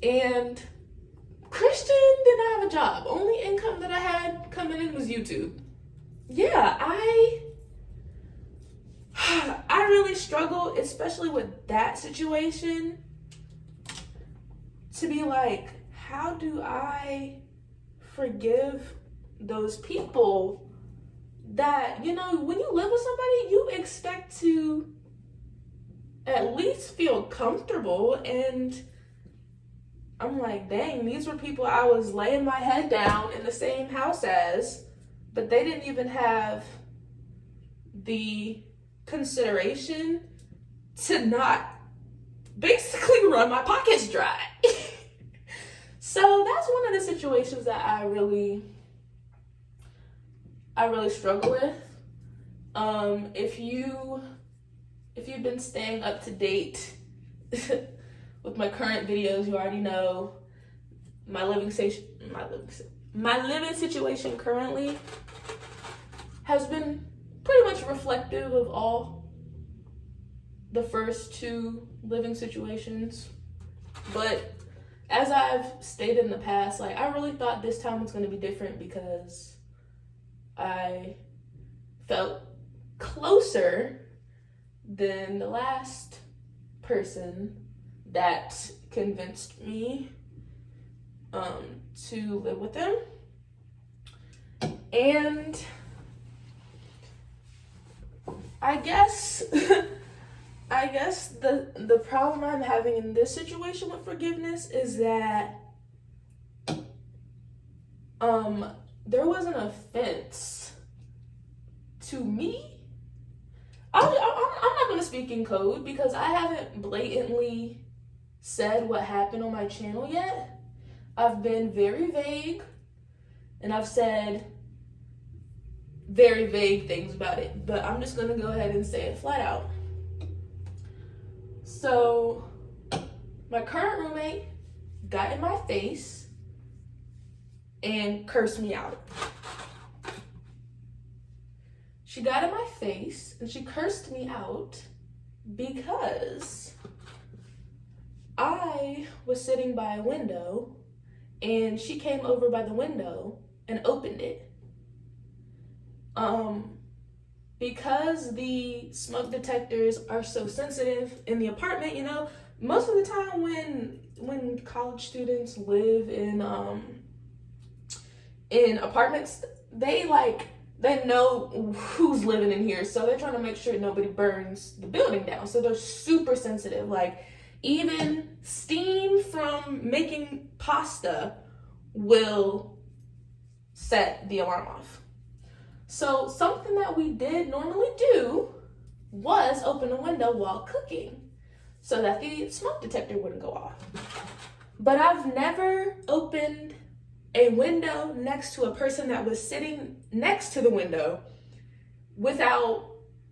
And Christian did not have a job. Only income that I had coming in was YouTube. Yeah, I really struggle, especially with that situation, to be like, how do I forgive those people that, you know, when you live with somebody, you expect to at least feel comfortable. And I'm like, dang, these were people I was laying my head down in the same house as, but they didn't even have the consideration to not basically run my pockets dry. So that's one of the situations that I really struggle with. If you've been staying up to date with my current videos, you already know my living situation currently has been pretty much reflective of all the first two living situations. But as I've stated in the past, like, I really thought this time was going to be different because I felt closer than the last person that convinced me to live with them. And I guess the problem I'm having in this situation with forgiveness is that there was an offense to me. I'm not going to speak in code because I haven't blatantly said what happened on my channel yet. I've been very vague, and I've said very vague things about it, but I'm just going to go ahead and say it flat out. So, my current roommate got in my face and cursed me out. She got in my face and she cursed me out because I was sitting by a window and she came over by the window and opened it. Because the smoke detectors are so sensitive in the apartment, you know, most of the time when college students live in apartments, they know who's living in here, so they're trying to make sure nobody burns the building down. So they're super sensitive. Like, even steam from making pasta will set the alarm off. So something that we did normally do was open a window while cooking so that the smoke detector wouldn't go off. But I've never opened a window next to a person that was sitting next to the window without,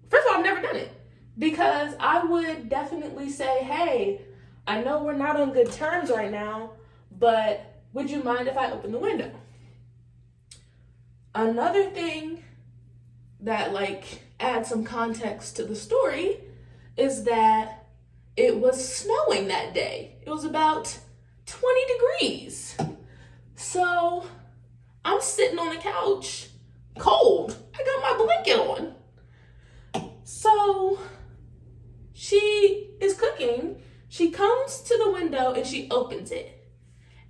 first of all, I've never done it because I would definitely say, hey, I know we're not on good terms right now, but would you mind if I open the window? Another thing that adds some context to the story is that it was snowing that day. It was about 20 degrees. So I'm sitting on the couch, cold. I got my blanket on. So she is cooking. She comes to the window and she opens it.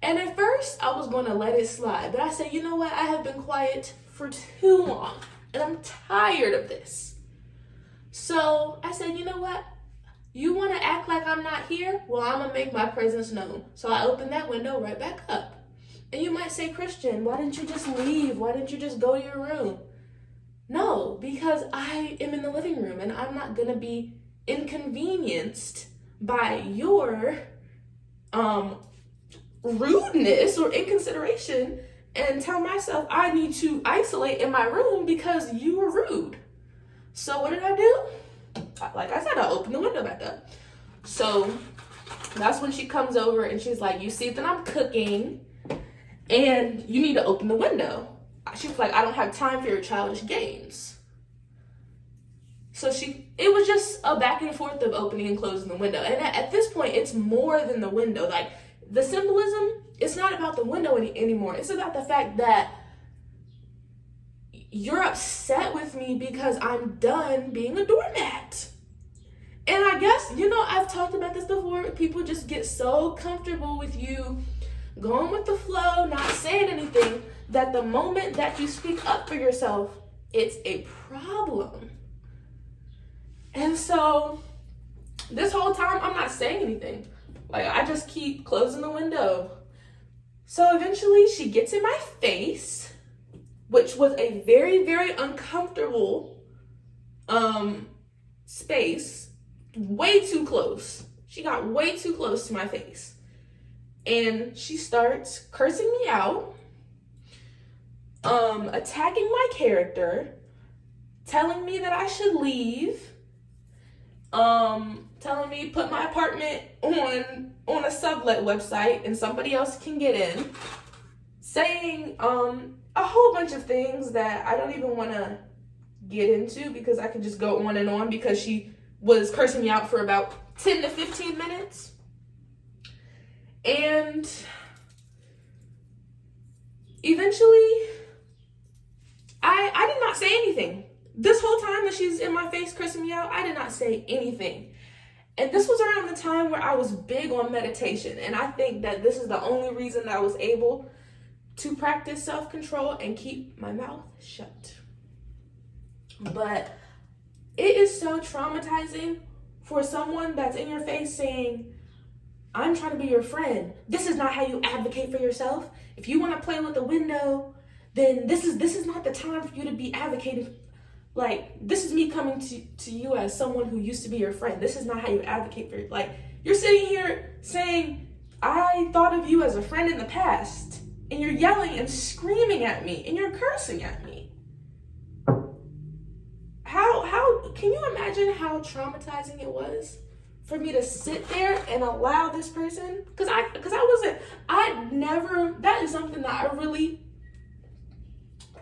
And at first I was going to let it slide, but I said, you know what? I have been quiet for too long and I'm tired of this. So I said, you know what? You want to act like I'm not here? Well, I'm going to make my presence known. So I opened that window right back up. And you might say, Christian, why didn't you just leave? Why didn't you just go to your room? No, because I am in the living room and I'm not going to be inconvenienced by your rudeness or inconsideration and tell myself I need to isolate in my room because you were rude. So what did I do? Like I said, I opened the window back up. So that's when she comes over and she's like, you see that I'm cooking and you need to open the window. She was like, I don't have time for your childish games. So it was just a back and forth of opening and closing the window. And at this point, it's more than the window. Like, the symbolism, it's not about the window anymore. It's about the fact that you're upset with me because I'm done being a doormat. And I guess, I've talked about this before. People just get so comfortable with you going with the flow, not saying anything, that the moment that you speak up for yourself, it's a problem. And so this whole time, I'm not saying anything. Like, I just keep closing the window. So eventually she gets in my face, which was a very, very uncomfortable space. Way too close. She got way too close to my face. And she starts cursing me out, attacking my character, telling me that I should leave, telling me put my apartment on a sublet website and somebody else can get in, saying a whole bunch of things that I don't even want to get into because I could just go on and on, because she was cursing me out for about 10 to 15 minutes. And eventually, I did not say anything. This whole time that she's in my face cursing me out, I did not say anything. And this was around the time where I was big on meditation. And I think that this is the only reason that I was able to practice self-control and keep my mouth shut. But it is so traumatizing for someone that's in your face saying, I'm trying to be your friend. This is not how you advocate for yourself. If you want to play with the window, then this is not the time for you to be advocating. Like, this is me coming to you as someone who used to be your friend. This is not how you advocate for, like, you're sitting here saying, I thought of you as a friend in the past, and you're yelling and screaming at me, and you're cursing at me. How can you imagine how traumatizing it was for me to sit there and allow this person? Because that is something that I really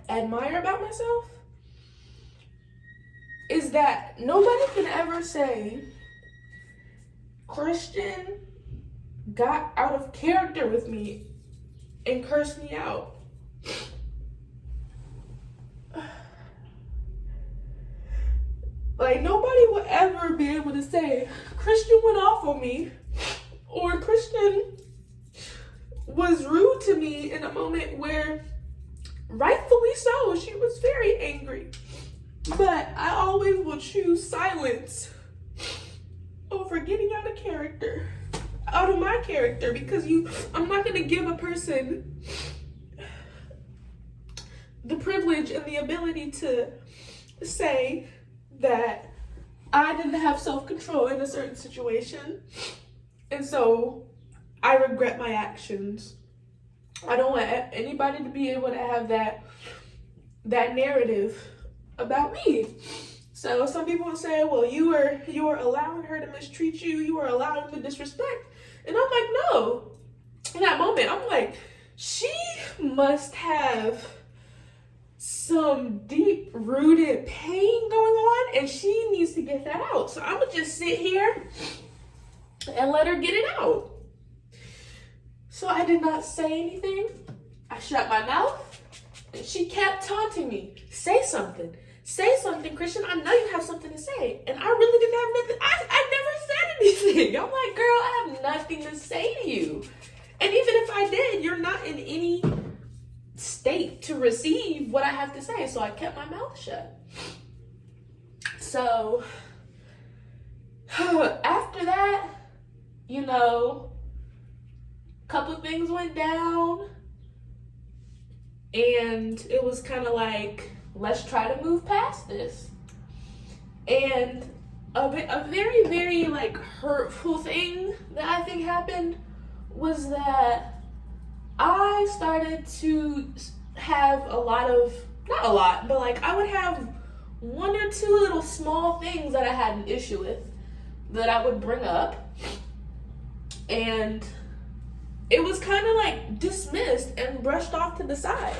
admire about myself, is that nobody can ever say Christian got out of character with me and cursed me out. Like, nobody will ever be able to say Christian went off on me, or Christian was rude to me in a moment where, rightfully so, she was very angry. But I always will choose silence over getting out of my character, because I'm not going to give a person the privilege and the ability to say that I didn't have self-control in a certain situation, and so I regret my actions. I don't want anybody to be able to have that narrative about me. So some people will say, well, you were allowing her to mistreat you, you were allowing the disrespect. And I'm like, no. In that moment, I'm like, she must have some deep-rooted pain going on, and she needs to get that out. So I'm gonna just sit here and let her get it out. So I did not say anything. I shut my mouth, and she kept taunting me. Say something, Christian. I know you have something to say. And I really didn't have nothing. I never said anything. I'm like, girl, I have nothing to say to you. And even if I did, you're not in any state to receive what I have to say. So I kept my mouth shut. So after that, a couple of things went down, and it was kind of like, let's try to move past this. And a very, very hurtful thing that I think happened was that I started to have I would have one or two little small things that I had an issue with that I would bring up, and it was kind of dismissed and brushed off to the side.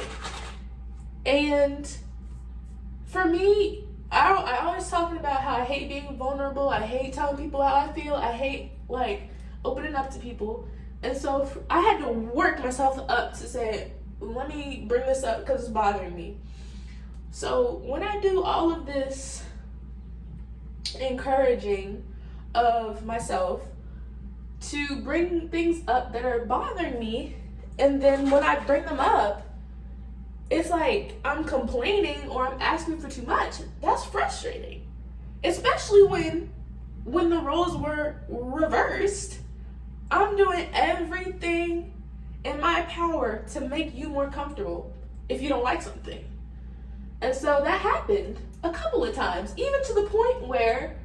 And for me, I always talking about how I hate being vulnerable. I hate telling people how I feel. I hate opening up to people. And so I had to work myself up to say, let me bring this up because it's bothering me. So when I do all of this encouraging of myself to bring things up that are bothering me, and then when I bring them up, it's like I'm complaining or I'm asking for too much. That's frustrating. Especially when the roles were reversed. I'm doing everything in my power to make you more comfortable if you don't like something. And so that happened a couple of times, even to the point where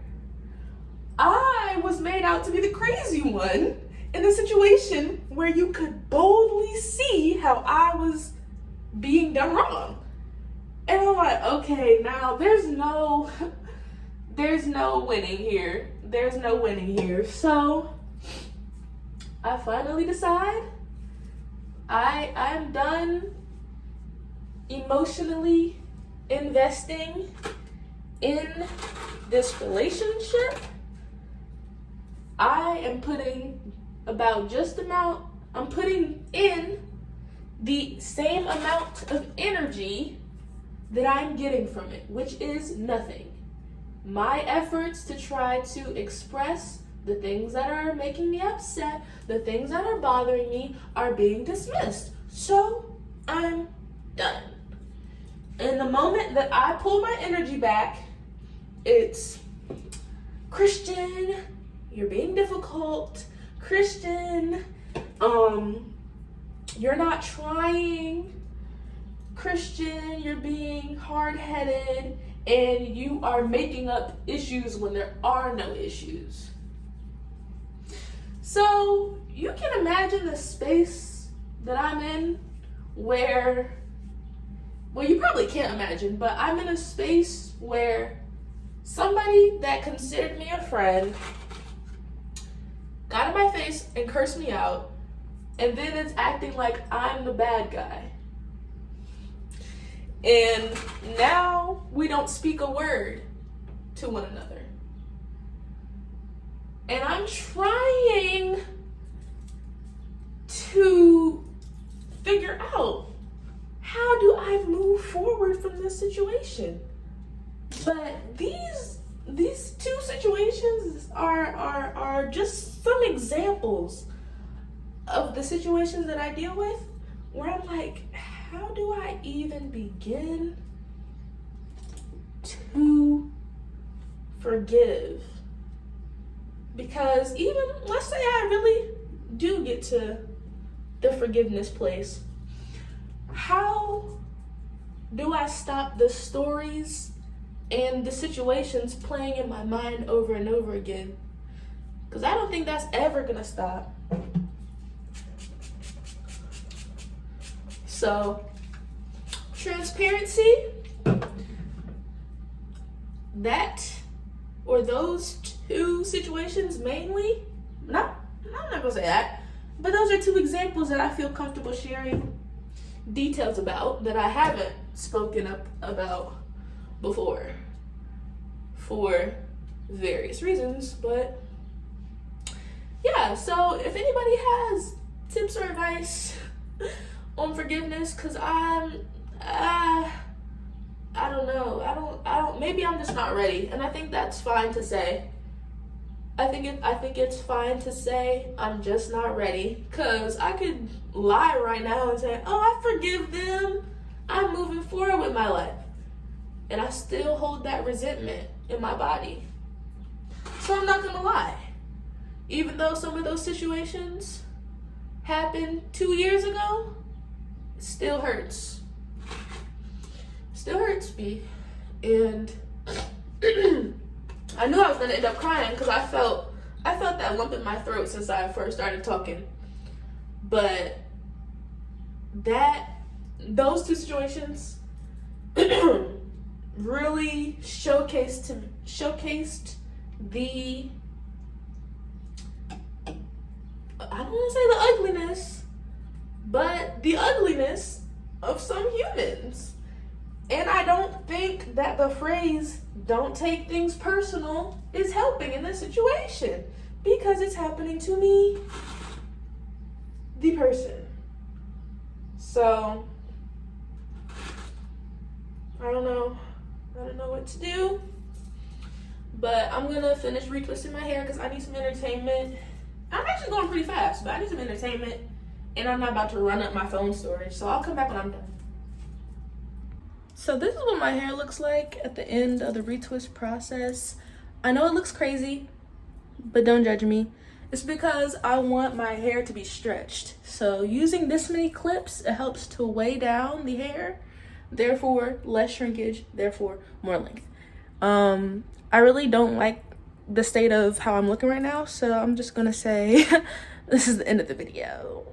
I was made out to be the crazy one in a situation where you could boldly see how I was being done wrong. And I'm like, okay, now there's no winning here. There's no winning here. So I finally decide I'm done emotionally investing in this relationship. I am putting I'm putting in the same amount of energy that I'm getting from it, which is nothing. My efforts to try to express the things that are making me upset, the things that are bothering me, are being dismissed. So I'm done. And the moment that I pull my energy back, it's, Christian, you're being difficult. Christian, you're not trying. Christian, you're being hard-headed, and you are making up issues when there are no issues. So you can imagine the space that I'm in where, well, you probably can't imagine, but I'm in a space where somebody that considered me a friend got in my face and cursed me out, and then it's acting like I'm the bad guy. And now we don't speak a word to one another. And I'm trying to figure out, how do I move forward from this situation? But these two situations are just some examples of the situations that I deal with, where I'm like, how do I even begin to forgive? Because even, let's say I really do get to the forgiveness place, how do I stop the stories and the situations playing in my mind over and over again? Because I don't think that's ever gonna stop. So, transparency, those two situations mainly, I'm not gonna say that, but those are two examples that I feel comfortable sharing details about that I haven't spoken up about before for various reasons. But yeah, so if anybody has tips or advice on forgiveness, because I don't know, I don't, maybe I'm just not ready, and I think that's fine to say. I think it's fine to say I'm just not ready, because I could lie right now and say, oh, I forgive them, I'm moving forward with my life, and I still hold that resentment in my body. So I'm not gonna lie. Even though some of those situations happened 2 years ago, it still hurts. Still hurts me. And I knew I was gonna end up crying because I felt that lump in my throat since I first started talking. But those two situations really showcased the, I don't want to say the ugliness, but the ugliness of some humans. And I don't think that the phrase, don't take things personal, is helping in this situation, because it's happening to me the person. So I don't know what to do, but I'm gonna finish retwisting my hair because I need some entertainment. I'm actually going pretty fast, but I need some entertainment, and I'm not about to run up my phone storage, so I'll come back when I'm done. So this is what my hair looks like at the end of the retwist process. I know it looks crazy, but don't judge me. It's because I want my hair to be stretched. So using this many clips, it helps to weigh down the hair, therefore less shrinkage, therefore more length. I really don't like the state of how I'm looking right now, so I'm just gonna say this is the end of the video.